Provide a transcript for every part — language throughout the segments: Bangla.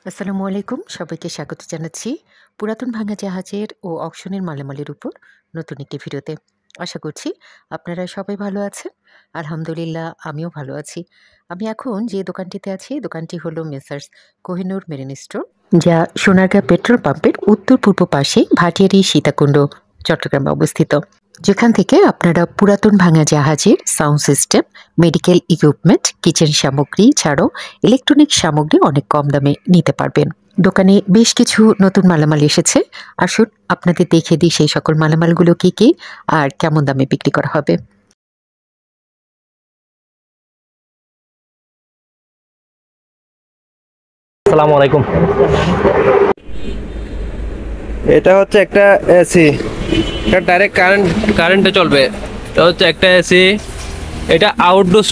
আসসালামু আলাইকুম, সবাইকে স্বাগত জানাচ্ছি পুরাতন ভাঙা জাহাজের ও অকশনের মালামালের উপর নতুন একটি ভিডিওতে। আশা করছি আপনারা সবাই ভালো আছেন। আলহামদুলিল্লাহ, আমিও ভালো আছি। আমি এখন যে দোকানটিতে আছি, দোকানটি হলো মেসার্স কোহিনুর মেরিন স্টোর, যা সোনারগাঁ পেট্রোল পাম্পের উত্তর পূর্ব পাশে ভাটিয়ারি সীতাকুণ্ড, চট্টগ্রামে অবস্থিত। যেখান থেকে আপনারা পুরাতন ভাঙা জাহাজের sound system, medical equipment, kitchen সামগ্রী ছাড়াও ইলেকট্রনিক সামগ্রী অনেক কম দামে নিতে পারবেন। দোকানে বেশ কিছু নতুন মালামাল এসেছে। আসুন আপনাদের দেখিয়ে দিই সেই সকল মালামালগুলো কি কি আর কেমন দামে বিক্রি করা হবে। আসসালামু আলাইকুম। এটা হচ্ছে একটা এসি, এটা ডাইরেক্ট কারেন্টে চলবে। এটা হচ্ছে একটা এসি, এটা আউটডোর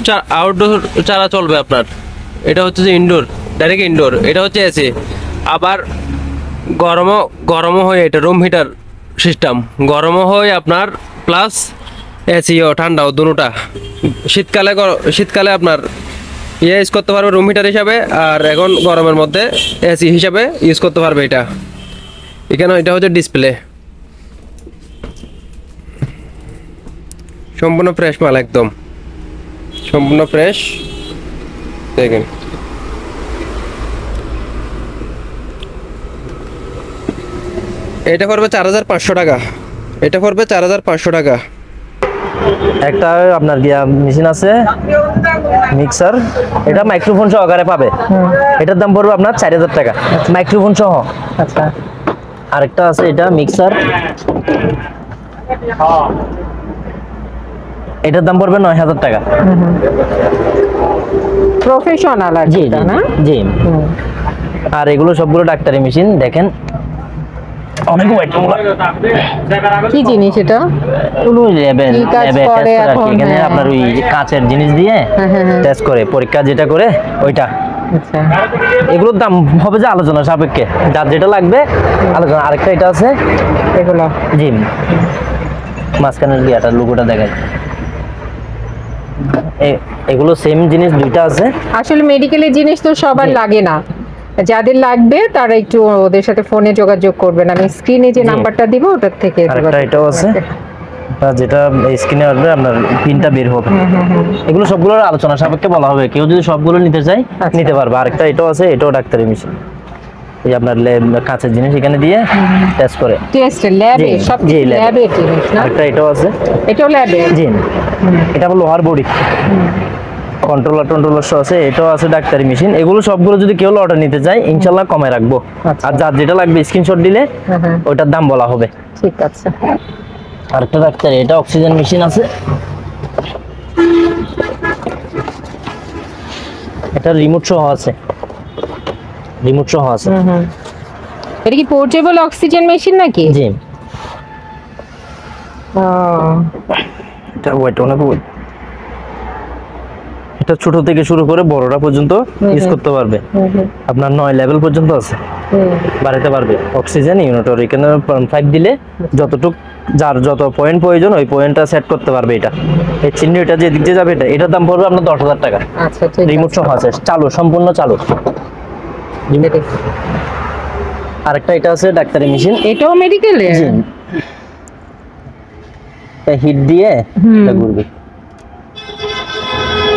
ছাড়া চলবে আপনার। এটা হচ্ছে যে ইনডোর, ডাইরেক্ট ইনডোর। এটা হচ্ছে এসি, আবার গরমও হয়। এটা রুম হিটার সিস্টেম, গরমও হয় আপনার, প্লাস এসিও ঠান্ডাও দুটোটা। শীতকালে আপনার ইউজ করতে পারবে রুম হিটার হিসাবে, আর এখন গরমের মধ্যে এসি হিসাবে ইউজ করতে পারবে। এখানে এটা হচ্ছে ডিসপ্লে, সম্পূর্ণ ফ্রেশ মাল, একদম সম্পূর্ণ ফ্রেশ। দেখেন এটা পড়বে 4500 টাকা। এটা পড়বে 4500 টাকা। একটা আপনার গিয়া মেশিন আছে মিক্সার, এটা মাইক্রোফোন সহকারে পাবে। এটার দাম পড়বে আপনার 4000 টাকা, মাইক্রোফোন সহ। আচ্ছা, আরেকটা আছে এটা মিক্সার, এটার দাম পড়বে 9000 টাকা। প্রফেশনাল আর জি এটা না? জি। আর এগুলো সবগুলো ডাক্তারি মেশিন। দেখেন অনেক ওয়েট। কি জিনিস এটা? কি কাজ করে এখন? এখানে আপনার ওই কাঁচের জিনিস দিয়ে টেস্ট করে, পরীক্ষা যেটা করে ওইটা। আচ্ছা, এগুলোর দাম হবে যে আলোচনা সাপেক্ষে, যার যেটা লাগবে আলোচনা। আরেকটা এটা আছে এগুলো জি, মাঝখানের গিয়াটার লোগোটা দেখেন। এগুলো সেম জিনিস দুইটা আছে। আসলে মেডিকেলের জিনিস তো সবার লাগে না, যাদের লাগবে তারা একটু ওদের সাথে ফোনে যোগাযোগ করবেন। আমি স্ক্রিনে যে নাম্বারটা দিব ওটার থেকে আরেকটা এটাও আছে, যেটা স্ক্রিনে আসবে আপনার পিনটা বের হবে। এগুলো সবগুলোর আলোচনা সাপেক্ষে বলা হবে, কেউ যদি সবগুলো নিতে চায় নিতে পারবে। আরেকটা এটাও আছে, এটাও ডাক্তারি মেশিন। এই আপনার কাঁচের জিনিস এখানে দিয়ে টেস্ট করে, টেস্ট ল্যাবে, সব ল্যাবে জিনিস না? আরেকটা এটাও আছে, এটাও ল্যাবে। জি, এটা হলো লোহার বডি, কন্ট্রোলার সহ আছে। এটাও আছে ডাক্তারি মেশিন। এগুলো সবগুলো যদি কেউ লটে নিতে চায় ইনশাল্লাহ কমে রাখবো। আর যার যেটা লাগবে স্ক্রিনশট দিলে ওইটার দাম বলা হবে। ঠিক আছে। আরেকটা ডাক্তারি, এটা অক্সিজেন মেশিন আছে, এটা রিমোট সহ আছে। এটা কি পোর্টেবল অক্সিজেন মেশিন নাকি? জি, ও, এটা ওয়েট অনেক ওয়েট। এটা ছোট থেকে শুরু করে বড়রা পর্যন্ত ইউজ করতে পারবে। আপনার 9 লেভেল পর্যন্ত আছে, বাড়াতে পারবে। অক্সিজেন ইউনিটর এখানে 5 দিলে যতটুক যার যত পয়েন্ট প্রয়োজন ওই পয়েন্টটা সেট করতে পারবে। এটা এই চিহ্ন, এটা যে দিক দিয়ে যাবে এটার দাম পড়বে আপনার 10000 টাকা। আচ্ছা, ঠিক আছে। রিমোট সহ আছে, চালু, সম্পূর্ণ চালু। আরেকটা এটা আছে ডাক্তারি মেশিন, এটাও মেডিকেলে। জি, হিট দিয়ে এটা ঘুরবে,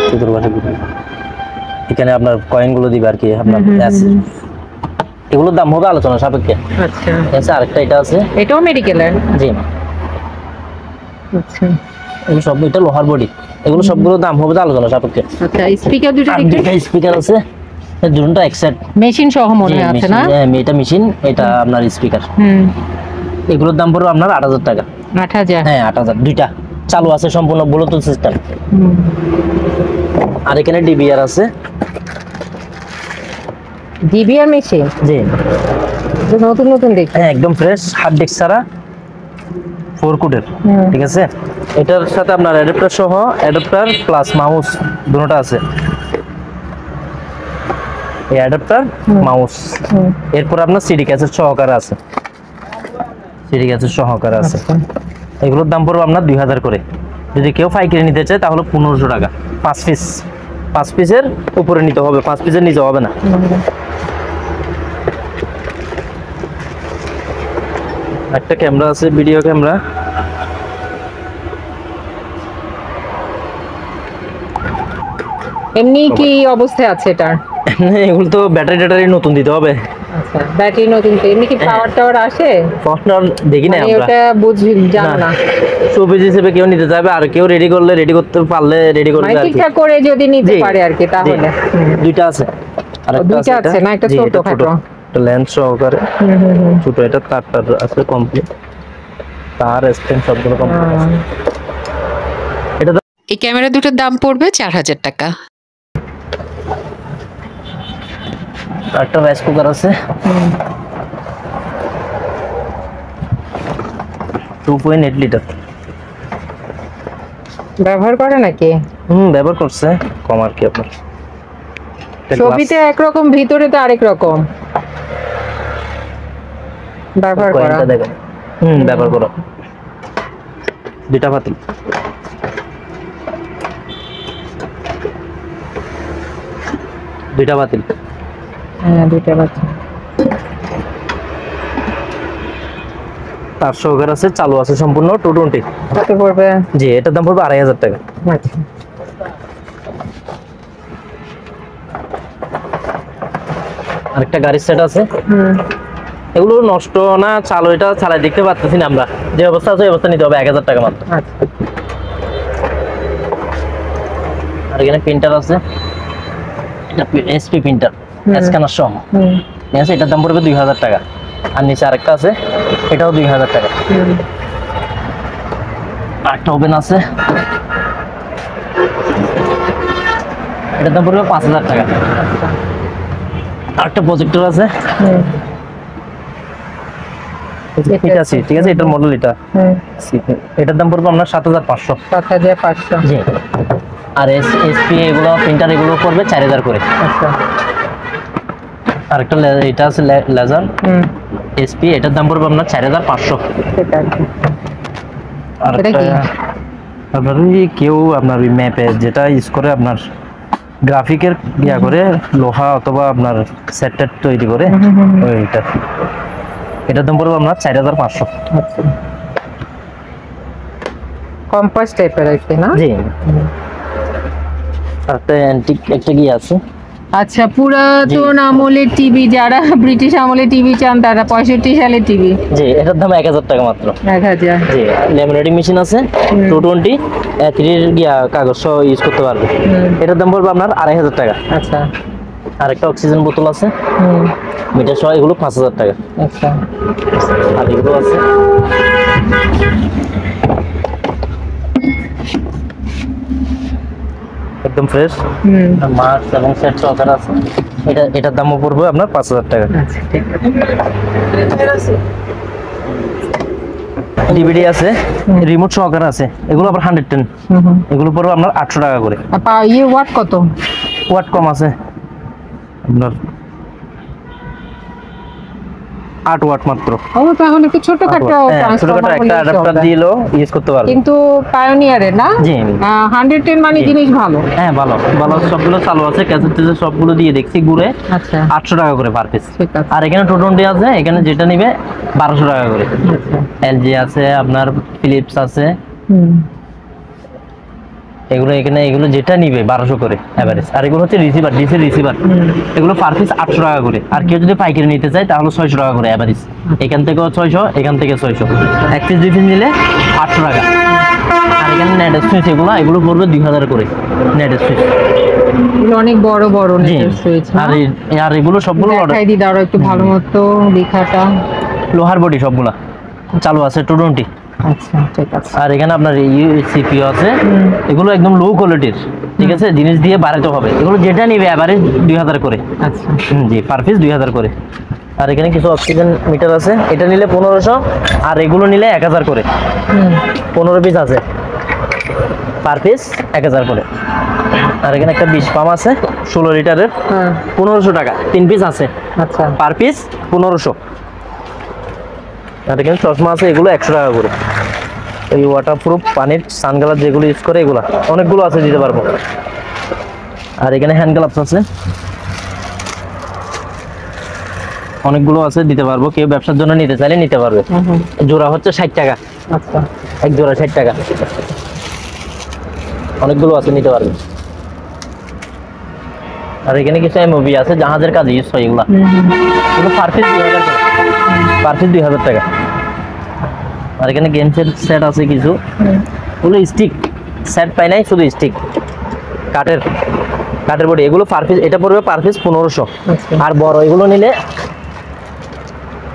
চতুর্পাশে ঘুরবে। এখানে আপনার কয়েন গুলো দিবে আর কি আপনার। এগুলোর দাম হবে আলোচনা সাপেক্ষে। আচ্ছা, আরেকটা এটা আছে, এটাও মেডিকেলের। জি। আচ্ছা, এগুলো সব, এটা লোহার বডি। এগুলো সবগুলো দাম হবে আলোচনা সাপেক্ষে। আচ্ছা, স্পিকার দুটো আর দেখতে দুটো স্পিকার আছে, দুটোটা একসাথে মেশিন সহ মনে হয় আছে না? এটা মেশিন, এটা আপনার স্পিকার। এগুলোর দাম পড়বে আপনার 8000 টাকা। 8000? হ্যাঁ, 8000। দুইটা চালু আছে, সম্পূর্ণ ব্লুটুথ সিস্টেম। আর এখানে ডিবিআর আছে, ডিবিআর মেশিন। জি, নতুন দেখি। হ্যাঁ, একদম ফ্রেশ, হার্ড ডিস্ক ছাড়া, 4 কোডের। ঠিক আছে, এটার সাথে আপনার অ্যাডাপ্টার সহ, অ্যাডাপ্টার প্লাস মাউস দুটোটা আছে। এই অ্যাডাপ্টার, মাউস, এরপর আপনার সিডি ক্যাসেট সহকারে আছে। এগুলোর দাম পড়বে আপনার 2000 করে। যদি কেউ পাইকারি নিতে চায় তাহলে 1500 টাকা। 5 পিসের উপরে নিতে হবে, 5 পিসের নিচে হবে না। একটা ক্যামেরা আছে, ভিডিও ক্যামেরা। এমনি কি অবস্থায় আছে এটার? এগুলো তো ব্যাটারি নতুন দিতে হবে। আচ্ছা, ব্যাটারি নতুন তো। এমনি কি পাওয়ার টাওয়ার আসে? পার্টনার দেখি না আমরা, ওটা বুঝি জানো না। শোপিস হিসেবে কেউ নিতে চাইবে, আর কেউ রেডি করলে, রেডি করতে পারলে রেডি করবে আর কি। ঠিকঠাক করে যদি নিতে পারে আর কি, তাহলে। দুইটা আছে, দুইটা আছে না, একটা ছোট খাটো, একটা লেন্স সহকারে ছোট। এটা তারটা আছে কমপ্লিট, তার স্ট্যান্ড সবগুলো কমপ্লিট আছে। এটা এই ক্যামেরা দুটোর দাম পড়বে 4000 টাকা। একটা রাইস কুকার আছে, 2.8 লিটার। ব্যবহার করে নাকি? ব্যবহার করছে কম আর কি। আপনার ছবিতে একরকম, ভিতরে তো আরেক রকম ব্যবহার করা। দেখেন, ব্যবহার করা। দুইটা পাতিল, দুইটা পাতিল। হ্যাঁ, দুইটা বাচ্চা। তার সহকারে আছে, চালু আছে সম্পূর্ণ 220। কত পড়বে? জি, এটার দাম পড়বে 2500 টাকা। আচ্ছা, আরেকটা গাড়ির সেট আছে। এগুলো নষ্ট না চালু, এটা চালাই দেখতে পাচ্ছি না আমরা। যে অবস্থা আছে ওই অবস্থা নিতে হবে, 1000 টাকা মাত্র। আচ্ছা। আর এখানে প্রিন্টার আছে, এটা এসপি প্রিন্টার, স্ক্যানার সহ। ঠিক আছে, এটার দাম পড়বে 2000 টাকা। আর নিচে আরেকটা আছে, এটাও 2000 টাকা। আরেকটা ওভেন আছে, এটার দাম পড়বে 5000 টাকা। আরেকটা প্রজেক্টর আছে, ঠিক আছে, এটার মডেল এটা। এটার দাম পড়বে আপনার 7500। 7500। জি। আর এসপি এগুলো প্রিন্টার এগুলো পড়বে 4000 করে। আচ্ছা। আরেকটা এটা আছে লেজার এসপি, এটার দাম পড়বে আপনার 4500। ঠিক আছে। আর আপনার কেউ আপনার ওই ম্যাপে যেটা ইউজ করে, আপনার গ্রাফিকের ইয়া করে, লোহা অথবা আপনার সেট তৈরি করে, ওইটা। এটার দাম পড়বে আপনার 4500। আচ্ছা, কম্পাস টাইপের আছে না? জি। একটা অ্যান্টিক একটা কি আছে। আচ্ছা, পুরাতন আমলের টিভি, যারা ব্রিটিশ আমলের টিভি চান তারা 65 সালের টিভি। জি, এটার দাম 1000 টাকা মাত্র। 1000। জি, ল্যামিনেটিং মেশিন আছে 220, 3 গিয়া কাগজ সহ ইউজ করতে পারবে। এটার দাম পড়বে আপনার 2500 টাকা। আচ্ছা। আরেকটা অক্সিজেন বোতল আছে, মিটার সহ, এগুলো 5000 টাকা। আচ্ছা। আর এগুলো আছে, একদম ফ্রেশ মাছ এবং সেট সহকারে আছে। এটার দামও পড়বে আপনার 5000 টাকা। আচ্ছা, ঠিক আছে। ডিভিডি আছে, রিমোট সহকারে আছে, এগুলো আবার 110। এগুলো পড়বে আপনার 800 টাকা করে। ইয়ে ওয়াট কত? ওয়াট কম আছে আপনার 8 ওয়াট মাত্র। ও, তাহলে একটু ছোটখাটো ছোটখাটো একটা অ্যাডাপ্টার দিয়েও ইউজ করতে পারবে। কিন্তু পায়োনিয়ারের না? জি। 110 মানে জিনিস ভালো। হ্যাঁ, ভালো ভালো, সবগুলো চালু আছে, ক্যাসেট টেসেট সবগুলো দিয়ে দেখছি ঘুরে। আচ্ছা, 800 টাকা করে পার পিস। ঠিক আছে। আর এখানে 220 আছে, এখানে যেটা নিবে 1200 টাকা করে। আচ্ছা। এলজি আছে, আপনার ফিলিপস আছে, এগুলো এখানে এগুলো যেটা নিবে 1200 করে এভারেজ। আর এগুলো হচ্ছে রিসিভার, ডিসি রিসিভার, এগুলো পার পিস 800 টাকা করে। আর কেউ যদি পাইকারি নিতে চায় তাহলে 600 টাকা করে এভারেজ। এখান থেকেও 600, এখান থেকে 600, এক পিস 2 পিস নিলে 800 টাকা। আর এখানে নেট সুইচ এগুলো পড়বে 2000 করে নেট সুইচ। এগুলো অনেক বড় বড় নেট সুইচ। আর এগুলো সবগুলো দেখাই দি, দাঁড়াও একটু ভালো মতো লেখাটা। লোহার বডি সবগুলা চালু আছে 220। আচ্ছা, ঠিক আছে। আর এখানে আপনার সিপিইউ আছে, এগুলো একদম লো কোয়ালিটির। ঠিক আছে, জিনিস দিয়ে বাড়াতে হবে। এগুলো যেটা নিবে এভারেজ 2000 করে। আচ্ছা। জি, পার পিস 2000 করে। আর এখানে কিছু অক্সিজেন মিটার আছে, এটা নিলে 1500, আর এগুলো নিলে 1000 করে। 15 পিস আছে, পার পিস 1000 করে। আর এখানে একটা 20 পাম্প আছে 16 লিটারের, 1500 টাকা। 3 পিস আছে, আচ্ছা, পার পিস 1500। আর এখানে চশমা আছে, এগুলো 100 টাকা করে। এই ওয়াটারপ্রুফ পানির সানগ্লাস যেগুলো ইউজ করে, এগুলো অনেকগুলো আছে, দিতে পারবো। আর এখানে হ্যান্ড গ্লাভস আছে, অনেকগুলো আছে, দিতে পারবো। কেউ ব্যবসার জন্য নিতে চাইলে নিতে পারবে। জোড়া হচ্ছে 60 টাকা। আচ্ছা, এক জোড়া 60 টাকা। অনেকগুলো আছে, নিতে পারবে। আর এখানে কিছু এমওভি আছে, জাহাজের কাজে ইউজ হয় এগুলা। এগুলো পার পিস 2000 টাকা। পার পিস 2000 টাকা। আর এখানে গেমসের সেট আছে কিছু। এগুলো স্টিক সেট পাই নাই, শুধু স্টিক কাঠের বডি। এগুলো পার পিস, এটা পড়বে পার পিস 1500। আর বড় এগুলো নিলে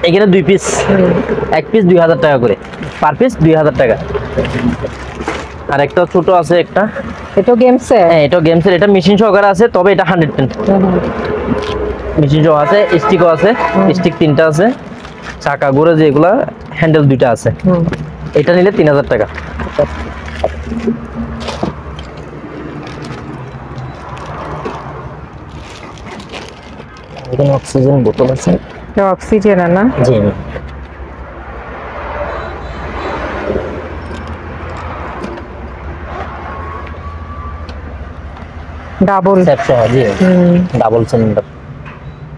এখানে 2 পিস, এক পিস 2000 টাকা করে, পার পিস 2000 টাকা। আর একটা ছোট আছে একটা, এটা গেমসে? হ্যাঁ, এটা গেমসের। এটা মেশিন সহকারে আছে, তবে এটা 110 মেশিন সহ আছে। স্টিকও আছে, স্টিক 3টা আছে, চাকা ঘুরে যেগুলা, হ্যান্ডেল 2টা আছে। এটা নিলে 3000 টাকা। এখানে অক্সিজেন বোতল আছে। অক্সিজেন না? জি। ডাবল? জি, ডাবল সিলিন্ডার।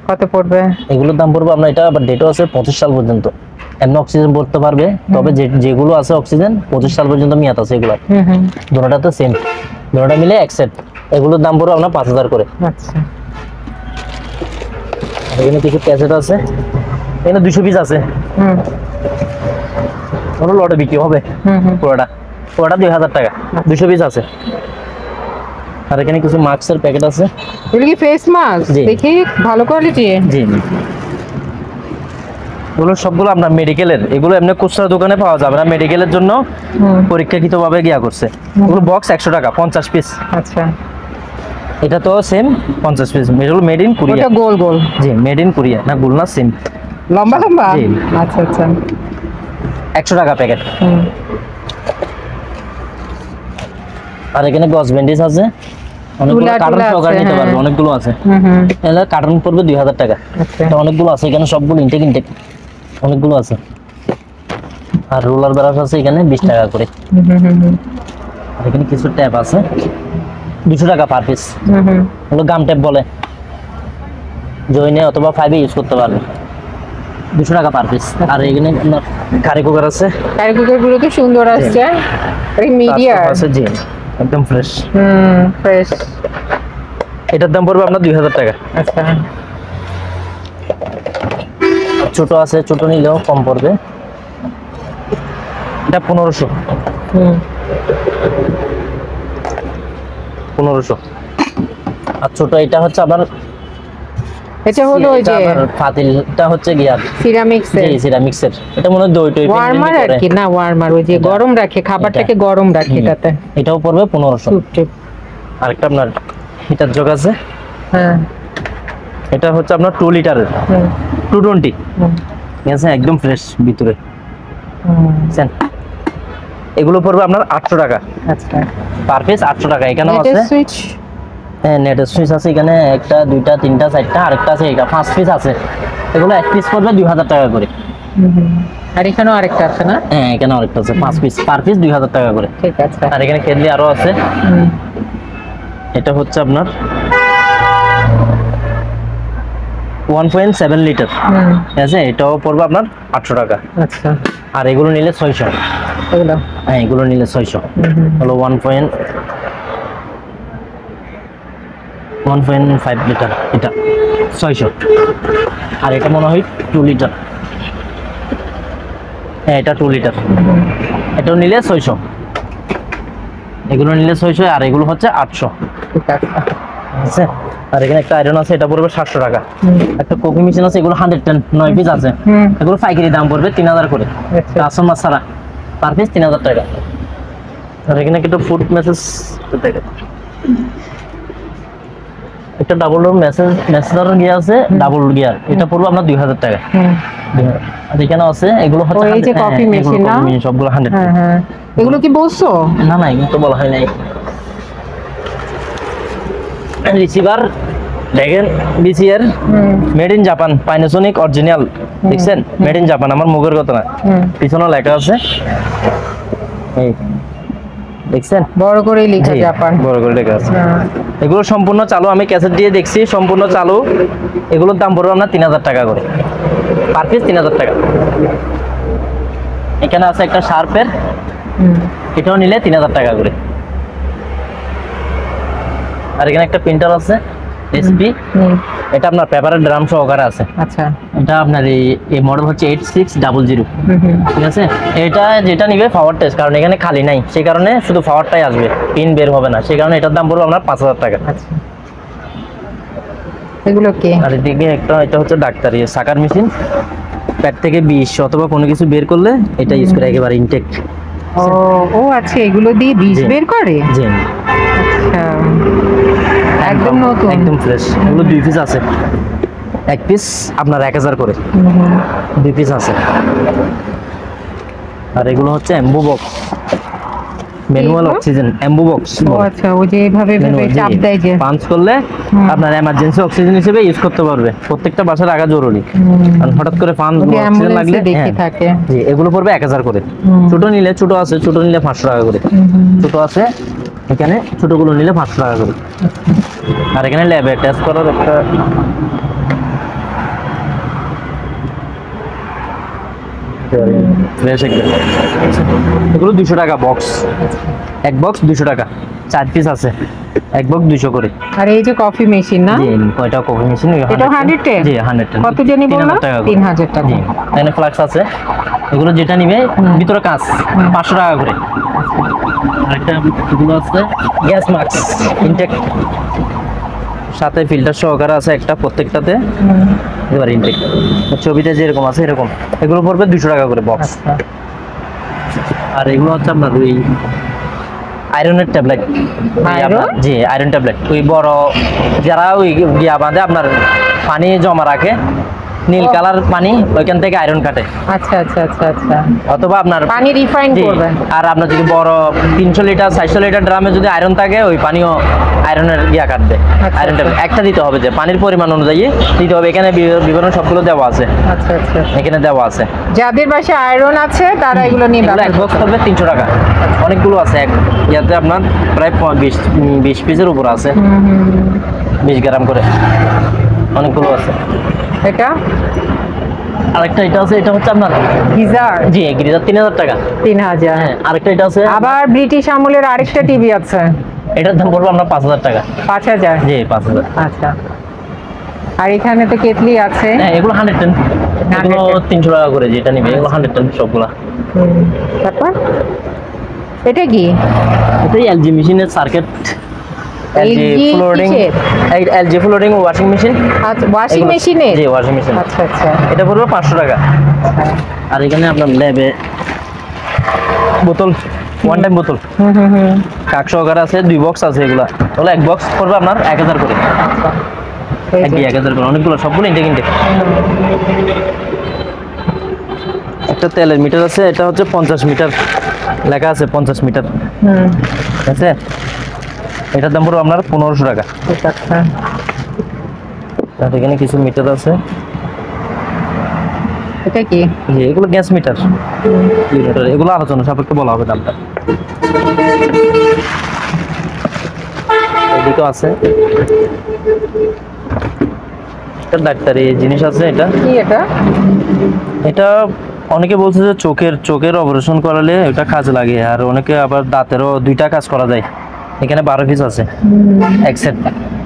কত পড়বে? এগুলোর দাম পড়বে আপনার, এটা আবার ডেটও আছে 25 সাল পর্যন্ত। এমনি অক্সিজেন ভরতে পারবে, তবে যেগুলো আছে অক্সিজেন 25 সাল পর্যন্ত মেয়াদ আছে এগুলো। দুটোটা তো সেম, দুটোটা মিলে এক সেট। এগুলোর দাম পড়বে আপনার 5000 করে। আচ্ছা। এখানে কিছু ক্যাসেট আছে, এখানে 200 পিস আছে। ওগুলো লটে বিক্রি হবে। পুরোটা 2000 টাকা, 200 পিস আছে। আর এখানে কিছু মাস্কের প্যাকেট আছে। এগুলো কি ফেস মাস্ক? দেখি ভালো কোয়ালিটি। জি, এগুলো সবগুলো আপনার মেডিকেলের। এগুলো এমনি খুচরা দোকানে পাওয়া যাবে না, মেডিকেলের জন্য পরীক্ষাকৃতভাবে গিয়া করছে। এগুলো বক্স 100 টাকা, 50 পিস। আচ্ছা, এটা তো সেম 50 পিস। এগুলো মেড ইন কোরিয়া। ওটা গোল গোল? জি, মেড ইন কোরিয়া। না, গোল না, সেম লম্বা লম্বা। জি। আচ্ছা আচ্ছা, 100 টাকা প্যাকেট। আর এখানে গজ ব্যান্ডেজ আছে, অনেকগুলো কার্টন সহকারে নিতে পারবে, অনেকগুলো আছে। এগুলো কার্টন পড়বে 2000 টাকা। এটা অনেকগুলো আছে, এখানে সবগুলো ইনটেক অনেকগুলো আছে। আর রোলার ব্রাশ আছে এখানে 20 টাকা করে। আর এখানে কিছু ট্যাপ আছে 200 টাকা পার পিস। এগুলো গাম ট্যাপ বলে, জয়েনে অথবা 5-এ ইউজ করতে পারবে, 200 টাকা পার পিস। আর এখানে আপনার কারি কুকার আছে। কারি কুকার গুলো তো সুন্দর আসছে, মিডিয়াম আছে। জি, একদম ফ্রেশ। ফ্রেশ। এটার দাম পড়বে আপনার 2000 টাকা। আচ্ছা। ছোট আছে, ছোট নিলেও কম পড়বে। এটা 1500। 1500। আর ছোট এটা হচ্ছে আবার, এটা হলো ওই যে পাতিলটা হচ্ছে গিয়ার সিরামিক্সের। জি, সিরামিক্সের। এটা মনে হয় দই টই ওয়ার্মার আর কি না? ওয়ার্মার, ওই যে গরম রাখে, খাবারটাকে গরম রাখে এটাতে। এটাও পড়বে 1500। আরেকটা আপনার হিটার জগ আছে। হ্যাঁ, এটা হচ্ছে আপনার 2 লিটারের, 220। ঠিক আছে, একদম ফ্রেশ ভিতরে। এগুলো পড়বে আপনার 800 টাকা। আচ্ছা, পার পিস 800 টাকা। এখানেও আছে সুইচ। হ্যাঁ, নেটের সুইচ আছে এখানে, 1টা 2টা 3টা 4টা, আরেকটা আছে, এটা 5 পিস আছে। এগুলো এক পিস পড়বে 2000 টাকা করে। আর এখানেও আরেকটা আছে না? হ্যাঁ, এখানে আরেকটা আছে, 5 পিস, পার পিস 2000 টাকা করে। ঠিক আছে। আর এখানে কেটলি আরো আছে। এটা হচ্ছে আপনার 1.7 লিটার। ঠিক আছে, এটাও পড়বে আপনার 800 টাকা। আচ্ছা। আর এগুলো নিলে 600। এগুলো? হ্যাঁ, এগুলো নিলে 600 হলো 1.5 লিটার। এটা 600। আর এটা মনে হয় 2 লিটার। হ্যাঁ, এটা 2 লিটার। এটাও নিলে 600। এগুলো নিলে 600, আর এগুলো হচ্ছে 800। ঠিক আছে। আছে। আর এখানে একটা আয়রন আছে, এটা পড়বে 700 টাকা। একটা কফি মেশিন আছে, এগুলো 110, 9 পিস আছে। এগুলো পাইকারি দাম পড়বে 3000 করে, কাস্টমার ছাড়া, পার পিস 3000 টাকা। আর এখানে একটা ফুড মেসেজ দেখেন, একটা ডাবল ডোর মেসেজার গিয়ার আছে, ডাবল গিয়ার। এটা পড়বে আপনার 2000 টাকা। আর এখানে আছে, এগুলো হচ্ছে এই যে কফি মেশিন না, সবগুলো 100। হ্যাঁ, এগুলো কি বলছো? না না, এগুলো তো বলা হয় নাই। রিসিভার দেখেন, VCR, made in Japan, Panasonic original. দেখছেন, মেড ইন জাপান, আমার মুখের কথা না, পিছনে লেখা আছে। এই দেখছেন বড় করে লেখা জি, জাপান। বড় করে লেখা আছে। হ্যাঁ। এগুলো সম্পূর্ণ চালু, আমি ক্যাসেট দিয়ে দেখছি, সম্পূর্ণ চালু। এগুলোর দাম পড়বে আপনার 3000 টাকা করে, পার পিস 3000 টাকা। এখানে আছে একটা শার্পের, এটাও নিলে 3000 টাকা করে। আর এখানে একটা প্রিন্টার আছে এসপি, এটা আপনার পেপারের ড্রাম সহকারে আছে। আচ্ছা। এটা আপনার এই মডেল হচ্ছে 8600, ঠিক আছে। এটা যেটা নিবে পাওয়ার টেস্ট, কারণ এখানে খালি নাই, সেই কারণে শুধু পাওয়ারটাই আসবে, পিন বের হবে না, সেই কারণে এটার দাম পড়বে আপনার 5000 টাকা। আচ্ছা, এগুলো কি? আর এদিকে একটা, এটা হচ্ছে ডাক্তারি সাকার মেশিন, পেট থেকে বিষ অথবা কোনো কিছু বের করলে এটা ইউজ করে একেবারে ইনটেক। ও ও আচ্ছা, এগুলো দিয়ে বীজ জি। বের করে? জি, আচ্ছা, একদম নতুন। একদম ফ্রেশ। এগুলো 2 পিস আছে, এক পিস আপনার 1000 করে, 2 পিস আছে। আর এগুলো হচ্ছে এম্বু বক্স, ম্যানুয়াল এগুলো? Oxygen Ambu box. ও আচ্ছা, ওই যে এইভাবে চাপ দেয় যে। পাঞ্চ করলে আপনার এমার্জেন্সি অক্সিজেন হিসেবে ইউজ করতে পারবে। প্রত্যেকটা বাসায় রাখা জরুরি, কারণ হঠাৎ করে পাঞ্চ ওই অক্সিজেন অ্যাম্বুলেন্সে লাগলে। দেখি হ্যাঁ। থাকে। জি, এগুলো পড়বে 1000 করে। ছোট নিলে, ছোট আছে, ছোট নিলে 500 টাকা করে। ছোট আছে এখানে, ছোটগুলো নিলে 500 টাকা করে। আর এখানে ল্যাবে টেস্ট করার একটা ফ্রেশ একদম। এগুলো 200 টাকা বক্স, এক বক্স 200 টাকা, 4 পিস আছে, এক বক্স 200 করে। আর এই যে কফি মেশিন না? জি, কয়টা কফি মেশিন? এটা 110? জি, 110। কত জানি বললা? 3000 টাকা। জি, এখানে ফ্লাক্স আছে, এগুলো যেটা নিবে ভিতরে কাজ 500 টাকা করে। আরেকটা এগুলো আছে গ্যাস মাস্ক ইনটেক, সাথে ফিল্টার সহকারে আছে একটা প্রত্যেকটাতে, এবার ইনটেক ছবিতে যেরকম আছে এরকম। এগুলো পড়বে 200 টাকা করে বক্স। আর এগুলো হচ্ছে আপনার ওই আয়রনের ট্যাবলেট। জি, আয়রন ট্যাবলেট, ওই বড় যারা ওই গিয়া বাঁধে আপনার পানি জমা রাখে, নীল কালার পানি, ওইখান থেকে আয়রন কাটে। আচ্ছা আচ্ছা আচ্ছা আচ্ছা, অথবা আপনার পানি রিফাইন জি, করবেন। আর আপনার যদি বড় 300 লিটার 400 লিটার ড্রামে যদি আয়রন থাকে, ওই পানিও আয়রনের গিয়া কাটবে। আচ্ছা, আয়রন আচ্ছা। ট্যাবলেট একটা দিতে হবে, যে পানির পরিমাণ অনুযায়ী দিতে হবে। এখানে বিবরণ সবগুলো দেওয়া আছে, আচ্ছা আচ্ছা, এখানে দেওয়া আছে। যাদের বাসায় আয়রন আছে তারা এগুলো নিয়ে এগুলো এক বক্স পড়বে 300 টাকা। অনেকগুলো আছে, এক ইয়াতে আপনার প্রায় 20 পিসের উপর আছে, 20 গ্রাম করে, অনেকগুলো আছে। এটা আরেকটা এটা আছে, এটা হচ্ছে আপনার গিজার জি গিজার 3000 টাকা। 3000। হ্যাঁ, আরেকটা এটা আছে, আবার ব্রিটিশ আমলের আরেকটা টিভি আছে, এটার দাম পড়বে আপনার 5000 টাকা। 5000। জি, 5000। আচ্ছা, আর এখানে তো কেটলি আছে। হ্যাঁ, এগুলো 110, এগুলো 300 টাকা করে যেটা নিবে, এগুলো 110 সবগুলা। তারপর এটা কি? এটাই এলজি মেশিনের সার্কিট, এলজি LG ফ্লোরিং, কিসের? LG flooring washing machine. আচ্ছা, ওয়াশিং মেশিনে? জি, ওয়াশিং মেশিন। আচ্ছা আচ্ছা, এটা পড়বে 500 টাকা। আর এখানে আপনার ল্যাবে বোতল, ওয়ান টাইম বোতল, কাক সহকারে আছে, 2 বক্স আছে। এগুলা তাহলে এক বক্স পড়বে আপনার 1000 করে। এই যে। 1000 করে, অনেকগুলো, সবগুলো ইনটেক ইনটেক। একটা তেলের মিটার আছে, এটা হচ্ছে 50 মিটার, লেখা আছে 50 মিটার, ঠিক আছে। এটার দাম পড়বে আপনার 1500 টাকা। ঠিক আছে। আর এখানে কিছু মিটার আছে, এটা কি? জি, এগুলো গ্যাস মিটার, এগুলো আলোচনা সাপেক্ষে বলা হবে দামটা। এদিকেও আছে, এটা ডাক্তারি জিনিস আছে। এটা কি এটা? এটা অনেকে বলছে যে চোখের অপারেশন করালে এটা কাজে লাগে, আর অনেকে আবার দাঁতেরও 2টা কাজ করা যায়। এখানে 12 পিস আছে, এক সেট,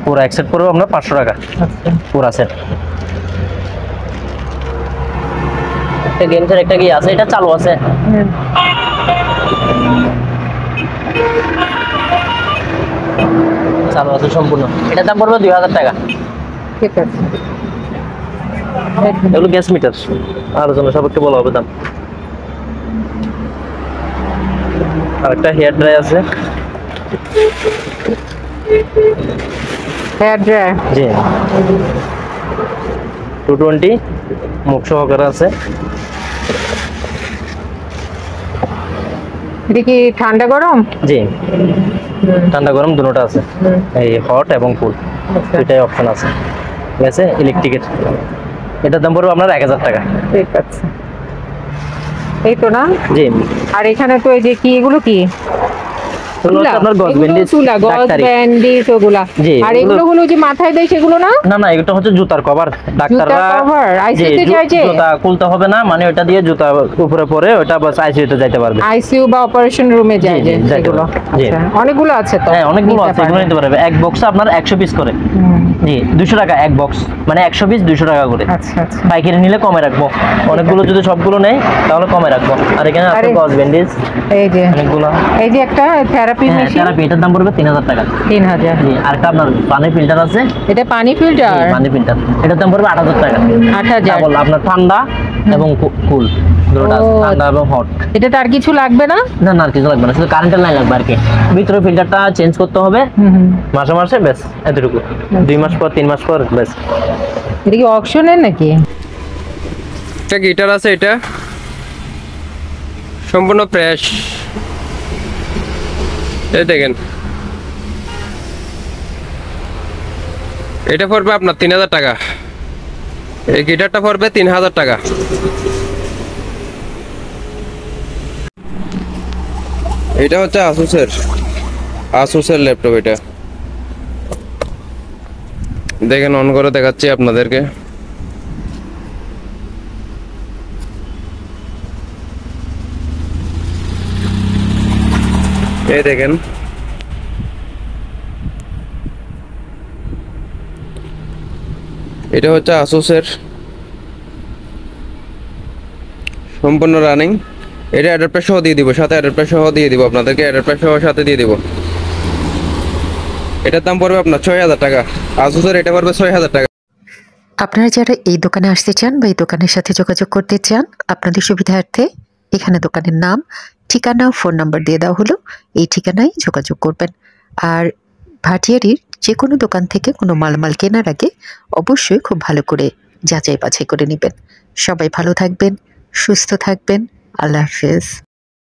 পুরো এক সেট পড়বে আপনার 500 টাকা, পুরা সেট। একটা গেমসের একটা কি আছে, এটা চালু আছে। চালু আছে সম্পূর্ণ, এটার দাম পড়বে 2000 টাকা। ঠিক আছে। এগুলো গ্যাস মিটার, আলোচনা সাপেক্ষে বলা হবে দাম। আর একটা হেয়ার ড্রাই আছে, হেয়ার ড্রায়ার। জি, 220 মুখ সহকারে আছে। এটা কি ঠান্ডা গরম? জি, ঠান্ডা গরম দুটোটা আছে, এই হট এবং কুল দুইটাই অপশন আছে, ঠিক আছে। ইলেকট্রিকের এটার দাম পড়বে আপনার 1000 টাকা। ঠিক আছে, এই তো না? জি, আর এখানে তো এই যে কি, এগুলো কি? এগুলো হচ্ছে আপনার গজ ব্যান্ডেজ, গজ ডাক্তারি। ব্যান্ডেজ ওগুলা। জি, আর এগুলো- এগুলো হলো যে মাথায় দেয় সেগুলো না? না না, এটা হচ্ছে জুতার কভার। ডাক্তাররা cover, জি, ICU তে যায় যে? জুতা খুলতে হবে না, মানে ওটা দিয়ে জুতা উপরে পরে ওটা বাস আইসিইউ তে যাইতে পারবে। আইসিইউ বা অপারেশন রুমে যায় জি, যে জি, যাইতে সেগুলো। পারবে। জি। আচ্ছা, অনেকগুলো আছে তো? হ্যাঁ, অনেকগুলো নিতে আছে, এগুলো পারবে। নিতে পারবে। এক বক্সে আপনার 100 পিস করে। হুম, জি, 200 টাকা এক বক্স, মানে 100 পিস 200 টাকা করে। আচ্ছা আচ্ছা। পাইকারি নিলে কমে রাখবো, অনেকগুলো যদি সবগুলো নেই তাহলে কমে রাখবো। আর এখানে আছে আরে- গজ ব্যান্ডেজ এই যে অনেকগুলো। এই যে একটা থেরাপি হ্যাঁ, মেশিন থেরাপি, এটার দাম পড়বে 3000 টাকা। 3000। জি, আরেকটা আপনার পানি ফিল্টার আছে, এটা পানি ফিল্টার পানি ফিল্টার, এটার দাম পড়বে 8000 টাকা। 8000। ডাবল আপনার ঠান্ডা এবং কুল, দুটোটা আছে, ও, ঠান্ডা এবং হট। এটা তার কিছু লাগবে না? না না, আর কিছু লাগবে না, শুধু কারেন্টের লাইন লাগবে আর কি। ভিতরে ফিল্টারটা চেঞ্জ করতে হবে হুম হুম। মাসে মাসে, ব্যাস এতটুকু। 2 মাস পর 3 মাস পর ব্যাস। এটা কি অকশনের নাকি? একটা গিটার আছে, এটা সম্পূর্ণ ফ্রেশ। এই দেখেন, এটা পড়বে আপনার 3000 টাকা। এই গিটারটা পড়বে 3000 টাকা। এটা হচ্ছে আসুসের ল্যাপটপ। এটা দেখেন, অন করে দেখাচ্ছি আপনাদেরকে। এই দেখেন, এটা হচ্ছে আসুসের সম্পূর্ণ রানিং। এটা অ্যাডাপ্টার সহ দিয়ে দিব, সাথে অ্যাডাপ্টার সহ দিয়ে দিব আপনাদেরকে, অ্যাডাপ্টার সহ সাথে দিয়ে দিব। এটার দাম পড়বে আপনার 6000 টাকা। আসুসের এটা পড়বে 6000 টাকা। আপনারা যারা এই দোকানে আসতে চান বা এই দোকানের সাথে যোগাযোগ করতে চান, আপনাদের সুবিধার্থে এখানে দোকানের নাম, ঠিকানা, ফোন নাম্বার দিয়ে দেওয়া হলো। এই ঠিকানায় যোগাযোগ করবেন। আর ভাটিয়ারির যে কোনো দোকান থেকে কোনো মালামাল কেনার আগে অবশ্যই খুব ভালো করে যাচাই বাছাই করে নেবেন। সবাই ভালো থাকবেন, সুস্থ থাকবেন। আল্লাহ হাফেজ।